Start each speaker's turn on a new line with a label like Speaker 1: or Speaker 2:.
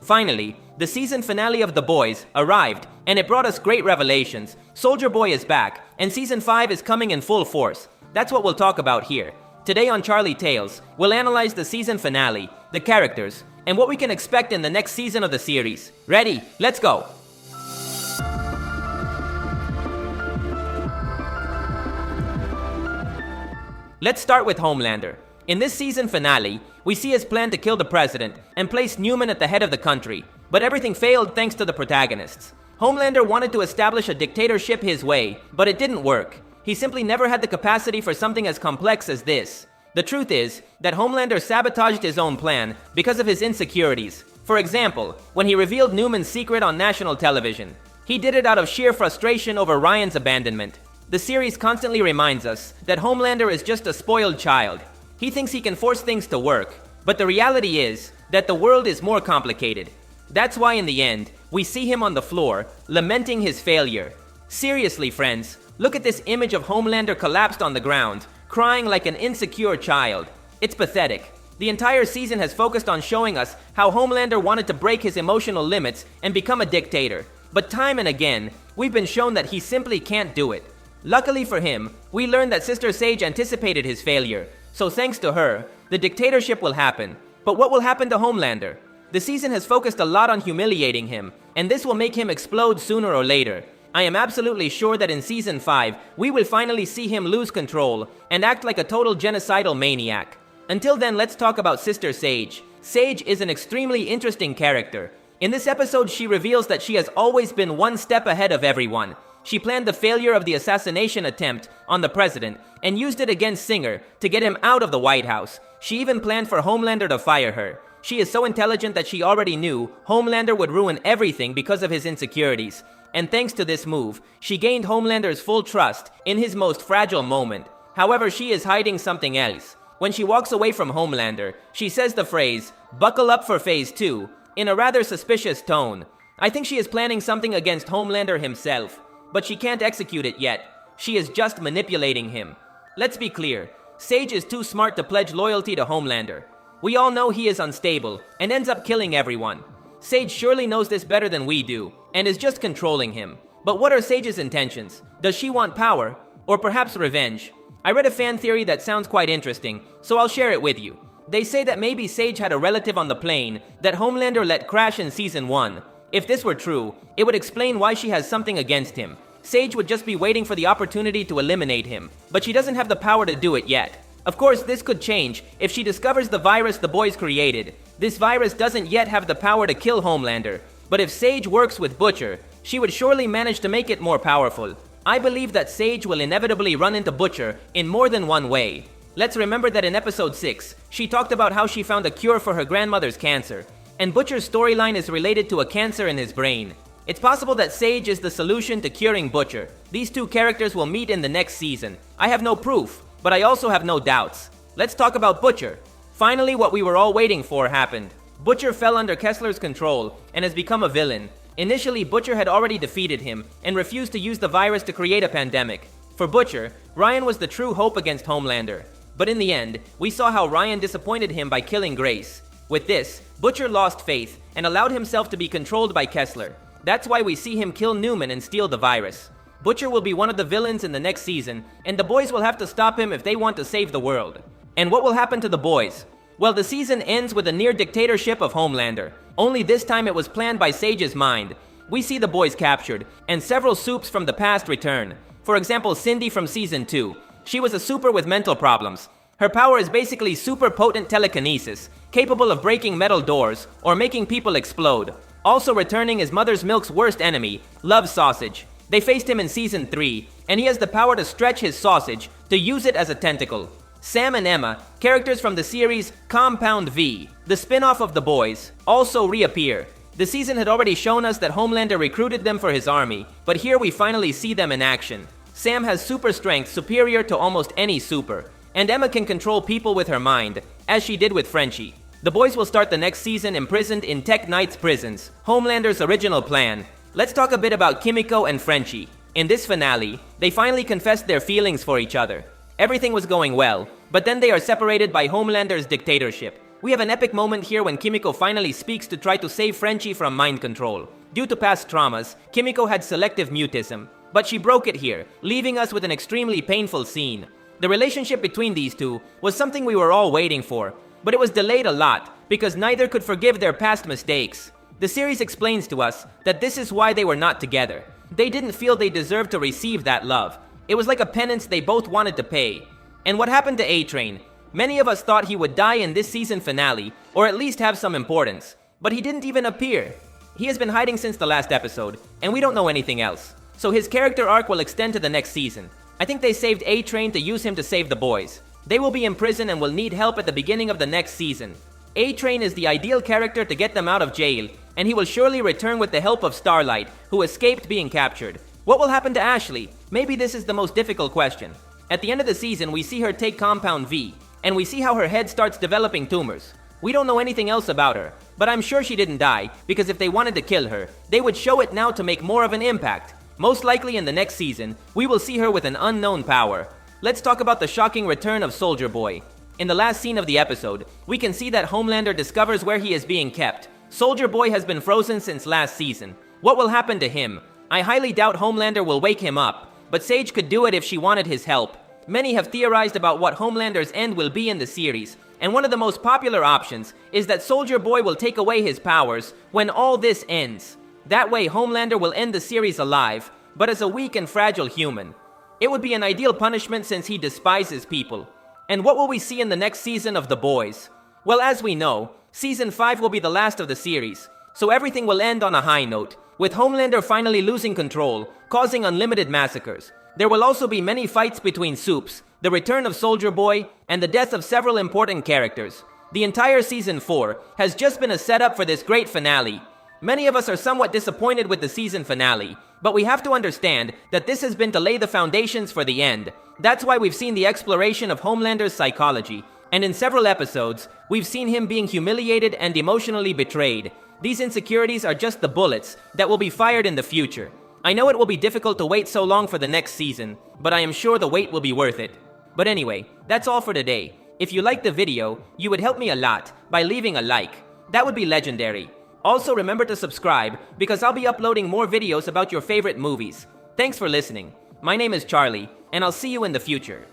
Speaker 1: Finally, the season finale of The Boys arrived, and it brought us great revelations. Soldier Boy is back, and Season 5 is coming in full force. That's what we'll talk about here. Today on Charlietales, we'll analyze the season finale, the characters, and what we can expect in the next season of the series. Ready? Let's go! Let's start with Homelander. In this season finale, we see his plan to kill the president and place Newman at the head of the country, but everything failed thanks to the protagonists. Homelander wanted to establish a dictatorship his way, but it didn't work. He simply never had the capacity for something as complex as this. The truth is that Homelander sabotaged his own plan because of his insecurities. For example, when he revealed Newman's secret on national television, he did it out of sheer frustration over Ryan's abandonment. The series constantly reminds us that Homelander is just a spoiled child. He thinks he can force things to work, but the reality is that the world is more complicated. That's why in the end, we see him on the floor, lamenting his failure. Seriously, friends, look at this image of Homelander collapsed on the ground, crying like an insecure child. It's pathetic. The entire season has focused on showing us how Homelander wanted to break his emotional limits and become a dictator. But time and again, we've been shown that he simply can't do it. Luckily for him, we learned that Sister Sage anticipated his failure, so thanks to her, the dictatorship will happen. But what will happen to Homelander? The season has focused a lot on humiliating him, and this will make him explode sooner or later. I am absolutely sure that in Season 5, we will finally see him lose control and act like a total genocidal maniac. Until then, let's talk about Sister Sage. Sage is an extremely interesting character. In this episode, she reveals that she has always been one step ahead of everyone. She planned the failure of the assassination attempt on the president and used it against Singer to get him out of the White House. She even planned for Homelander to fire her. She is so intelligent that she already knew Homelander would ruin everything because of his insecurities. And thanks to this move, she gained Homelander's full trust in his most fragile moment. However, she is hiding something else. When she walks away from Homelander, she says the phrase, "Buckle up for Phase 2, in a rather suspicious tone. I think she is planning something against Homelander himself. But she can't execute it yet. She is just manipulating him. Let's be clear, Sage is too smart to pledge loyalty to Homelander. We all know he is unstable and ends up killing everyone. Sage surely knows this better than we do and is just controlling him. But what are Sage's intentions? Does she want power? Or perhaps revenge? I read a fan theory that sounds quite interesting, so I'll share it with you. They say that maybe Sage had a relative on the plane that Homelander let crash in Season 1. If this were true, it would explain why she has something against him. Sage would just be waiting for the opportunity to eliminate him, but she doesn't have the power to do it yet. Of course, this could change if she discovers the virus the boys created. This virus doesn't yet have the power to kill Homelander, but if Sage works with Butcher, she would surely manage to make it more powerful. I believe that Sage will inevitably run into Butcher in more than one way. Let's remember that in episode 6, she talked about how she found a cure for her grandmother's cancer, and Butcher's storyline is related to a cancer in his brain. It's possible that Sage is the solution to curing Butcher. These two characters will meet in the next season. I have no proof, but I also have no doubts. Let's talk about Butcher. Finally, what we were all waiting for happened. Butcher fell under Kessler's control and has become a villain. Initially, Butcher had already defeated him and refused to use the virus to create a pandemic. For Butcher, Ryan was the true hope against Homelander. But in the end, we saw how Ryan disappointed him by killing Grace. With this, Butcher lost faith and allowed himself to be controlled by Kessler. That's why we see him kill Newman and steal the virus. Butcher will be one of the villains in the next season, and the boys will have to stop him if they want to save the world. And what will happen to the boys? Well, the season ends with a near dictatorship of Homelander. Only this time it was planned by Sage's mind. We see the boys captured, and several supes from the past return. For example, Cindy from Season 2. She was a super with mental problems. Her power is basically super potent telekinesis, capable of breaking metal doors or making people explode. Also returning is Mother's Milk's worst enemy, Love Sausage. They faced him in Season 3, and he has the power to stretch his sausage to use it as a tentacle. Sam and Emma, characters from the series Compound V, the spin-off of The Boys, also reappear. The season had already shown us that Homelander recruited them for his army, but here we finally see them in action. Sam has super strength superior to almost any super, and Emma can control people with her mind, as she did with Frenchie. The boys will start the next season imprisoned in Tech Knight's prisons, Homelander's original plan. Let's talk a bit about Kimiko and Frenchie. In this finale, they finally confessed their feelings for each other. Everything was going well, but then they are separated by Homelander's dictatorship. We have an epic moment here when Kimiko finally speaks to try to save Frenchie from mind control. Due to past traumas, Kimiko had selective mutism, but she broke it here, leaving us with an extremely painful scene. The relationship between these two was something we were all waiting for, but it was delayed a lot because neither could forgive their past mistakes. The series explains to us that this is why they were not together. They didn't feel they deserved to receive that love. It was like a penance they both wanted to pay. And what happened to A-Train? Many of us thought he would die in this season finale, or at least have some importance. But he didn't even appear. He has been hiding since the last episode, and we don't know anything else. So his character arc will extend to the next season. I think they saved A-Train to use him to save the boys. They will be in prison and will need help at the beginning of the next season. A-Train is the ideal character to get them out of jail, and he will surely return with the help of Starlight, who escaped being captured. What will happen to Ashley? Maybe this is the most difficult question. At the end of the season, we see her take Compound V, and we see how her head starts developing tumors. We don't know anything else about her, but I'm sure she didn't die, because if they wanted to kill her, they would show it now to make more of an impact. Most likely in the next season, we will see her with an unknown power. Let's talk about the shocking return of Soldier Boy. In the last scene of the episode, we can see that Homelander discovers where he is being kept. Soldier Boy has been frozen since last season. What will happen to him? I highly doubt Homelander will wake him up, but Sage could do it if she wanted his help. Many have theorized about what Homelander's end will be in the series, and one of the most popular options is that Soldier Boy will take away his powers when all this ends. That way, Homelander will end the series alive, but as a weak and fragile human. It would be an ideal punishment since he despises people. And what will we see in the next season of The Boys? Well, as we know, Season 5 will be the last of the series, so everything will end on a high note, with Homelander finally losing control, causing unlimited massacres. There will also be many fights between Soups, the return of Soldier Boy, and the death of several important characters. The entire Season 4 has just been a setup for this great finale. Many of us are somewhat disappointed with the season finale, but we have to understand that this has been to lay the foundations for the end. That's why we've seen the exploration of Homelander's psychology, and in several episodes, we've seen him being humiliated and emotionally betrayed. These insecurities are just the bullets that will be fired in the future. I know it will be difficult to wait so long for the next season, but I am sure the wait will be worth it. But anyway, that's all for today. If you liked the video, you would help me a lot by leaving a like. That would be legendary. Also, remember to subscribe because I'll be uploading more videos about your favorite movies. Thanks for listening. My name is Charlie, and I'll see you in the future.